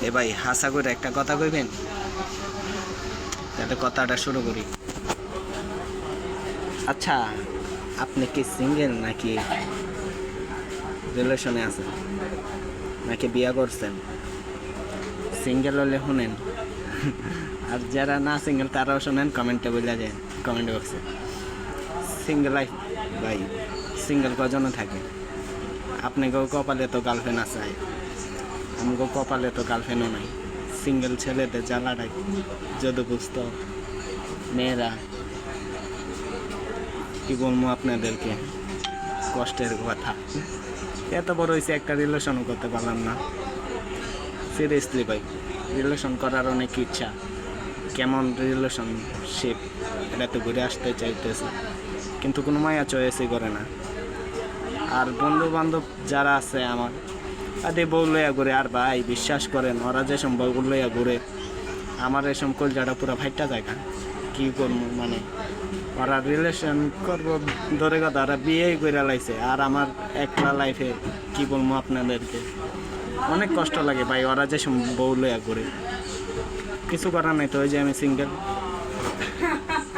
এ ভাই হাসা করে একটা কথা কইবেন, তাহলে কথাটা শুরু করি। আচ্ছা, আপনি কি সিঙ্গেল নাকি রিলেশনে আছেন নাকি বিয়া করছেন? সিঙ্গেল হলে শুনেন, আর যারা না সিঙ্গেল তারাও শোনেন, কমেন্টে বলে যায় কমেন্ট বক্সে। সিঙ্গেল লাইফ ভাই, সিঙ্গেল কজনও থাকে। আপনাকেও কপালে তো গার্লফ্রেন্ড আছে, আমাকেও কপালে তো গার্লফ্রেন্ডও নাই। সিঙ্গেল ছেলেদের জ্বালাটা যদি বুঝতো মেয়েরা, কি বলবো আপনাদেরকে, কষ্টের কথা। এত বড় হয়েছে একটা রিলেশনও করতে পারলাম না। সিরিয়াসলি ভাই, রিলেশন করার অনেক ইচ্ছা, কেমন রিলেশনশিপ এটা তো ঘুরে আসতে চাইতেছে, কিন্তু কোনো মায়া চয়েসই করে না। আর বন্ধু বান্ধব যারা আছে আমার, আদে বউ লইয়া ঘুরে, আর ভাই বিশ্বাস করেন ওরা যে সম্ভব লইয়া ঘুরে, আমার এসব কলজাটা পুরো ফাইটটা জায়গা। কী করবো মানে, ওরা রিলেশন করবো ধরে কথা, ওরা বিয়েই করে লাইছে, আর আমার একলা লাইফে কী বলবো আপনাদেরকে, অনেক কষ্ট লাগে ভাই। ওরা যে বউ লইয়া ঘুরে, কিছু করার নাই তো, ওই যে আমি সিঙ্গেল।